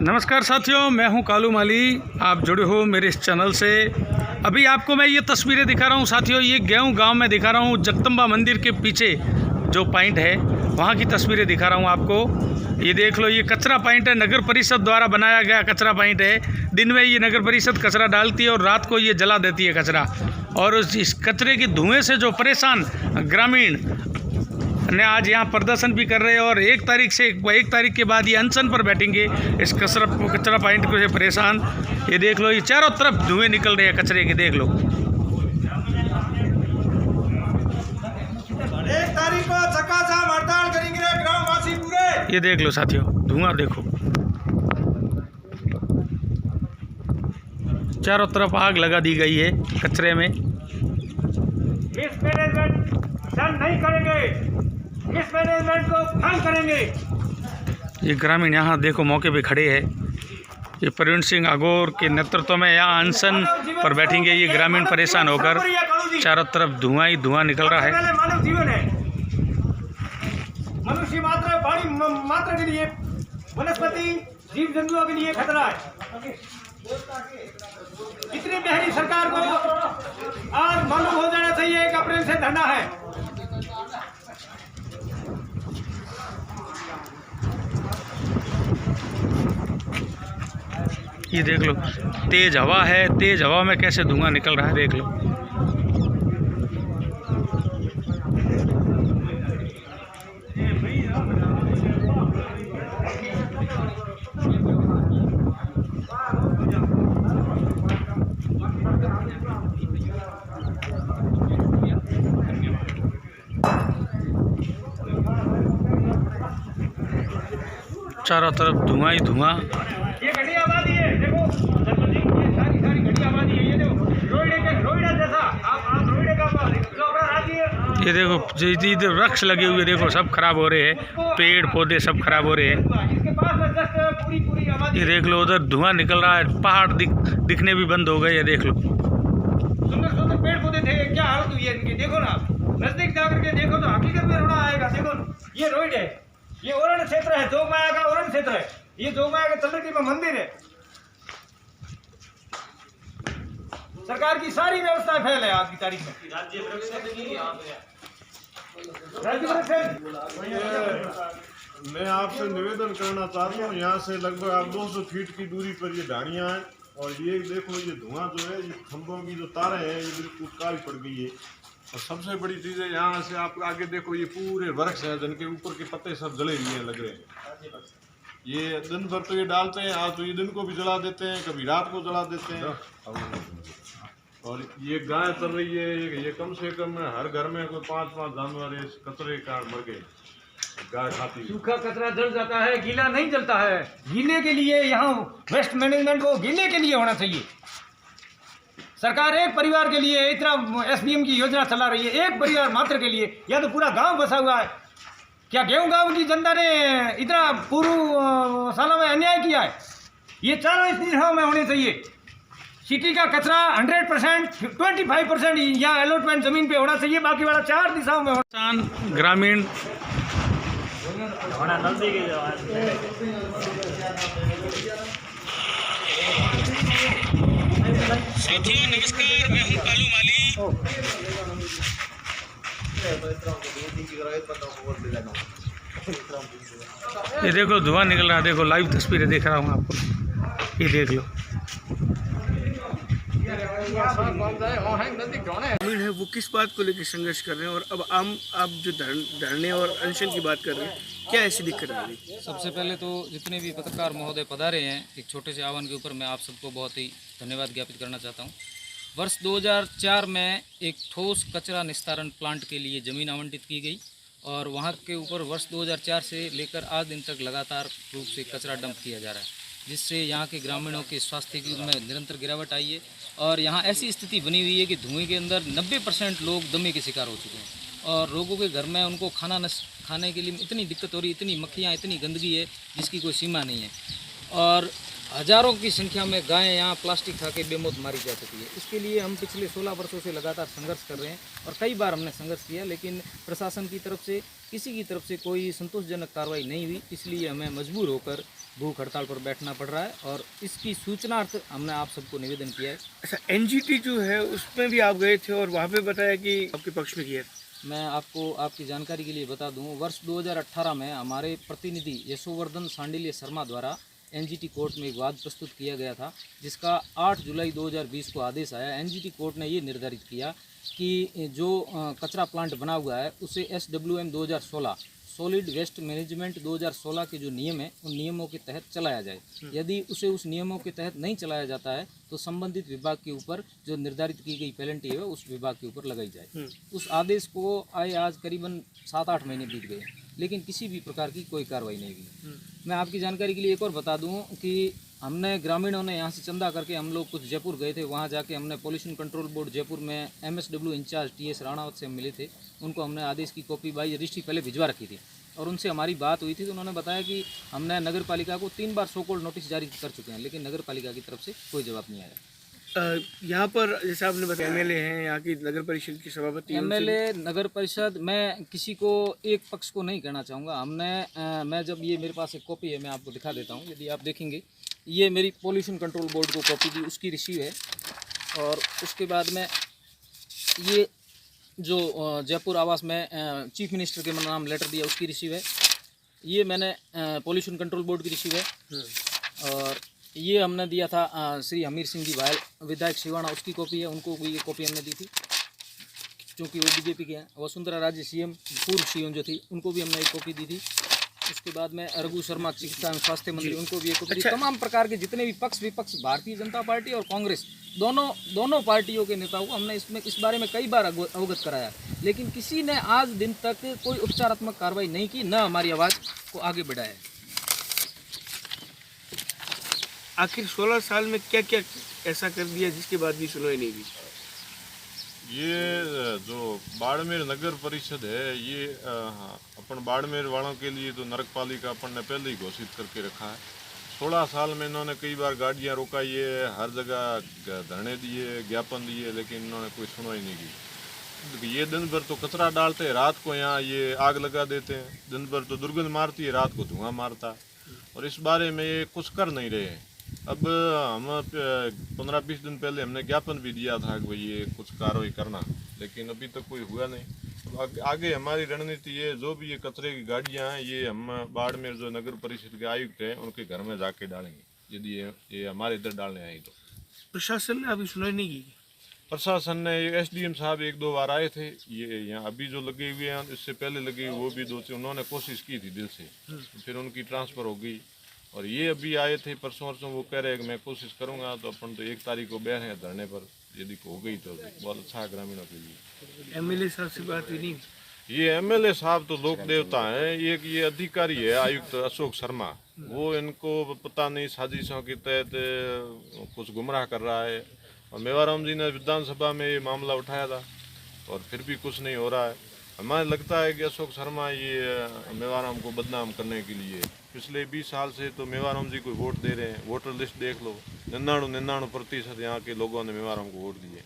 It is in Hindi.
नमस्कार साथियों, मैं हूं कालू माली। आप जुड़े हो मेरे इस चैनल से। अभी आपको मैं ये तस्वीरें दिखा रहा हूं साथियों, ये गेहूं गांव में दिखा रहा हूं। जगदम्बा मंदिर के पीछे जो पॉइंट है वहां की तस्वीरें दिखा रहा हूं आपको। ये देख लो, ये कचरा पॉइंट है, नगर परिषद द्वारा बनाया गया कचरा पॉइंट है। दिन में ये नगर परिषद कचरा डालती है और रात को ये जला देती है कचरा। और इस कचरे के धुएँ से जो परेशान ग्रामीण ने आज यहाँ प्रदर्शन भी कर रहे हैं और 1 तारीख के बाद ये अनशन पर बैठेंगे इस कचरा पॉइंट को से परेशान। ये देख लो, ये चारों तरफ धुएं निकल रहे हैं कचरे के, देख लो। 1 तारीख को चक्काजाम हड़ताल करेंगे ग्रामवासी पूरे। ये देख लो साथियों, धुआं देखो, चारों तरफ आग लगा दी गई है कचरे में। मिसमैनेजमेंट डन नहीं करेंगे, मिसमैनेजमेंट को भंग करेंगे। ये ग्रामीण यहाँ देखो मौके पे खड़े हैं। ये प्रवीण सिंह अगोर के नेतृत्व में यहाँ अनशन पर बैठेंगे ये ग्रामीण परेशान होकर। चारों तरफ धुआं ही धुआं निकल रहा है। मानव जीवन है, मनुष्य मात्र प्राणी मात्र के लिए, वनस्पति जीव जंतुओं के लिए खतरा है। इतनी गहरी सरकार को आज मालूम हो जाना चाहिए 1 अप्रैल से धरना है। ये देख लो, तेज हवा है, तेज हवा में कैसे धुआं निकल रहा है, देख लो। चारों तरफ धुआं ही धुआं। ये घड़ी आबादी है, देखो ये सारी घड़ी आबादी है। ये देखो रोइडा जैसा, आप रोइडे का ये देखो, इधर वृक्ष लगे हुए देखो, सब खराब हो रहे हैं, पेड़ पौधे सब खराब हो रहे हैं। इसके पास में जस्ट पूरी आबादी। ये देख लो, उधर धुआं निकल रहा है, पहाड़ दिखने भी बंद हो गए। ये देख लो, सुंदर सुंदर पेड़ पौधे थे, क्या हालत हुई है इनकी, देखो ना। नजदीक जाकर के देखो तो हकीकत में रोना आएगा। देखो ये रोइड है, ये ओरण क्षेत्र है, जोगमाया का ओरण क्षेत्र है। ये जोगमाया के तलहटी में मंदिर है। सरकार की सारी व्यवस्था फेल है आज की तारीख में। राज्य मैं आपसे निवेदन करना चाहता हूँ, यहाँ से लगभग आप 200 फीट की दूरी पर ये ढाणियाँ हैं। और ये देखो, ये धुआं जो है, ये खंभों की जो तारें हैं ये बिल्कुल काली पड़ गई है। और सबसे बड़ी चीज़ है, यहाँ से आप आगे देखो, ये पूरे वृक्ष हैं जिनके ऊपर के पत्ते सब जले हुए लग रहे हैं। ये दिन भर तो ये डालते हैं, आज तो ये दिन को भी जला देते हैं, कभी रात को जला देते हैं। और ये गाय चल रही है, ये कम से कम हर घर में कोई 5-5 जानवर इस कचरे का मर गए, गाय खाती है। सूखा कचरा जल जाता है, गीला नहीं जलता है। गीले के लिए यहाँ वेस्ट मैनेजमेंट को गीले के लिए होना चाहिए। सरकार एक परिवार के लिए इतना एसडीएम की योजना चला रही है, एक परिवार मात्र के लिए, या तो पूरा गांव बसा हुआ है। क्या गेहूं गांव की जनता ने इतना पूर्व सालों में अन्याय किया है? ये चारों इस दिशाओं में होने चाहिए। सिटी का कचरा 100%, 25% यहाँ अलॉटमेंट जमीन पे होना चाहिए, बाकी वाला 4 दिशाओं में होना। ग्रामीण साथियों नमस्कार, मैं हूं कालू माली। ये देखो धुआं निकल रहा है, देखो लाइव तस्वीरें देख रहा हूँ आपको। ये देख लो, ग्रामीण है वो किस बात को लेकर संघर्ष कर रहे हैं, और अब आप जो धरने और अनशन की बात कर रहे हैं, क्या ऐसी दिक्कत आ रही है? सबसे पहले तो जितने भी पत्रकार महोदय पधारे हैं, एक छोटे से आह्वान के ऊपर मैं आप सबको बहुत ही धन्यवाद ज्ञापित करना चाहता हूं। वर्ष 2004 में एक ठोस कचरा निस्तारण प्लांट के लिए ज़मीन आवंटित की गई और वहां के ऊपर वर्ष 2004 से लेकर आज दिन तक लगातार रूप से कचरा डंप किया जा रहा है, जिससे यहाँ के ग्रामीणों के स्वास्थ्य की में निरंतर गिरावट आई है। और यहाँ ऐसी स्थिति बनी हुई है कि धुएं के अंदर 90% लोग दमे के शिकार हो चुके हैं और लोगों के घर में उनको खाने के लिए इतनी दिक्कत हो रही है, इतनी मक्खियाँ, इतनी गंदगी है जिसकी कोई सीमा नहीं है। और हजारों की संख्या में गायें यहाँ प्लास्टिक खा के बेमौत मारी जा चुकी है। इसके लिए हम पिछले 16 वर्षों से लगातार संघर्ष कर रहे हैं और कई बार हमने संघर्ष किया, लेकिन प्रशासन की तरफ से किसी की तरफ से कोई संतोषजनक कार्रवाई नहीं हुई। इसलिए हमें मजबूर होकर भूख हड़ताल पर बैठना पड़ रहा है और इसकी सूचनार्थ हमने आप सबको निवेदन किया है। अच्छा, एनजीटी जो है उसमें भी आप गए थे और वहाँ पे बताया कि आपके पक्ष में किया। मैं आपको आपकी जानकारी के लिए बता दूं, वर्ष 2018 में हमारे प्रतिनिधि यशोवर्धन सांडिल्य शर्मा द्वारा एनजीटी कोर्ट में एक वाद प्रस्तुत किया गया था, जिसका 8 जुलाई 2020 को आदेश आया। एनजीटी कोर्ट ने ये निर्धारित किया कि जो कचरा प्लांट बना हुआ है उसे SWM 2016 सॉलिड वेस्ट मैनेजमेंट 2016 के जो नियम है उन नियमों के तहत चलाया जाए। यदि उसे उस नियमों के तहत नहीं चलाया जाता है तो संबंधित विभाग के ऊपर जो निर्धारित की गई पेनल्टी है उस विभाग के ऊपर लगाई जाए। उस आदेश को आए आज करीबन 7-8 महीने बीत गए, लेकिन किसी भी प्रकार की कोई कार्रवाई नहीं हुई। मैं आपकी जानकारी के लिए एक और बता दूं कि हमने ग्रामीणों ने यहाँ से चंदा करके हम लोग कुछ जयपुर गए थे, वहाँ जाके हमने पोल्यूशन कंट्रोल बोर्ड जयपुर में MSW इंचार्ज TS राणावत से हम मिले थे। उनको हमने आदेश की कॉपी बाई रजिस्ट्री पहले भिजवा रखी थी और उनसे हमारी बात हुई थी तो उन्होंने बताया कि हमने नगर पालिका को 3 बार सो कॉल्ड नोटिस जारी कर चुके हैं, लेकिन नगर पालिका की तरफ से कोई जवाब नहीं आया। यहाँ पर जैसे आपने बताया MLA हैं, यहाँ की नगर परिषद की सभापति हैं, MLA नगर परिषद, मैं किसी को एक पक्ष को नहीं कहना चाहूँगा। हमने मैं जब ये मेरे पास एक कॉपी है, मैं आपको दिखा देता हूँ, यदि आप देखेंगे ये मेरी पोल्यूशन कंट्रोल बोर्ड को कॉपी दी, उसकी रिसीव है। और उसके बाद में ये जो जयपुर आवास में चीफ मिनिस्टर के नाम लेटर दिया उसकी रिसीव है। ये मैंने पोल्यूशन कंट्रोल बोर्ड की रिसीव है। और ये हमने दिया था श्री हमीर सिंह जी भायल विधायक सिवाना, उसकी कॉपी है, उनको भी ये कॉपी हमने दी थी क्योंकि वो BJP के हैं। वसुंधरा राजे CM पूर्व CM जो थी उनको भी हमने एक कॉपी दी थी। उसके बाद में रघु शर्मा चिकित्सा एवं स्वास्थ्य मंत्री, उनको भी एक कॉपी दी। तमाम प्रकार के जितने भी पक्ष विपक्ष, भारतीय जनता पार्टी और कांग्रेस, दोनों पार्टियों के नेताओं को हमने इस बारे में कई बार अवगत कराया, लेकिन किसी ने आज दिन तक कोई उपचारात्मक कार्रवाई नहीं की, न हमारी आवाज़ को आगे बढ़ाया। आखिर 16 साल में क्या क्या ऐसा कर दिया जिसके बाद भी सुनवाई नहीं हुई? ये जो बाड़मेर नगर परिषद है, ये अपन बाड़मेर वालों के लिए तो नरक पालिका अपन ने पहले ही घोषित करके रखा है। 16 साल में इन्होंने कई बार गाड़ियाँ रोकाई है, हर जगह धरने दिए, ज्ञापन दिए, लेकिन इन्होंने कोई सुनवाई नहीं की। ये दिन भर तो कचरा डालते हैं, रात को यहाँ ये आग लगा देते हैं, दिन भर तो दुर्गंध मारती है, रात को धुआं मारता है, और इस बारे में ये कुछ कर नहीं रहे हैं। अब हम 15-20 दिन पहले हमने ज्ञापन भी दिया था कि भाई ये कुछ कार्रवाई करना, लेकिन अभी तक कोई हुआ नहीं। अब आगे हमारी रणनीति ये, जो भी ये कचरे की गाड़ियाँ हैं ये हम बाड़मेर जो नगर परिषद के आयुक्त हैं उनके घर में जाके डालेंगे, यदि ये हमारे इधर डालने आई तो। प्रशासन ने अभी सुनवाई नहीं की? प्रशासन ने, SDM साहब 1-2 बार आए थे, ये यहाँ अभी जो लगे हुए हैं इससे पहले लगे हुए वो भी 2 उन्होंने कोशिश की थी दिल से, फिर उनकी ट्रांसफ़र हो गई। और ये अभी आए थे परसों, वो कह रहे हैं कि मैं कोशिश करूंगा, तो अपन तो 1 तारीख को बैठ हैं धरने पर, यदि हो गई तो बहुत अच्छा है ग्रामीणों के लिए। MLA साहब से बात हुई नहीं? ये MLA साहब तो लोक देवता हैं, एक ये अधिकारी है आयुक्त अशोक शर्मा, वो इनको पता नहीं साजिशों के तहत कुछ गुमराह कर रहा है। और मेवाराम जी ने विधानसभा में ये मामला उठाया था और फिर भी कुछ नहीं हो रहा है। हमें लगता है कि अशोक शर्मा ये मेवाराम को बदनाम करने के लिए पिछले 20 साल से तो मेवाराम जी को वोट दे रहे हैं। वोटर लिस्ट देख लो, 99% यहाँ के लोगों ने मेवाराम को वोट दिए।